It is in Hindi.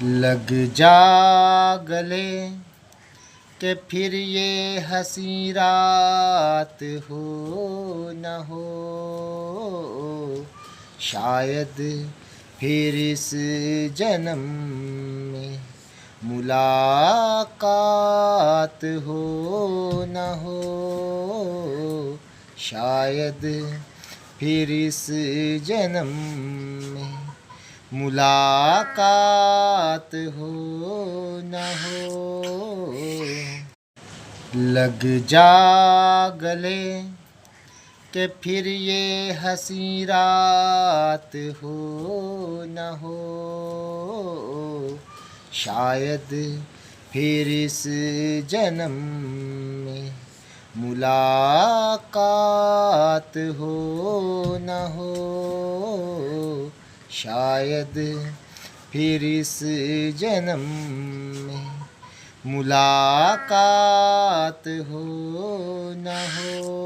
लग जा गले कि फिर ये हंसी रात हो न हो, शायद फिर इस जन्म में मुलाकात हो न हो, शायद फिर इस जन्म में मुलाकात हो न हो। लग जा गले कि फिर ये हंसी रात हो न हो, शायद फिर इस जन्म में मुलाकात हो न हो, शायद फिर इस जन्म में मुलाकात हो न हो।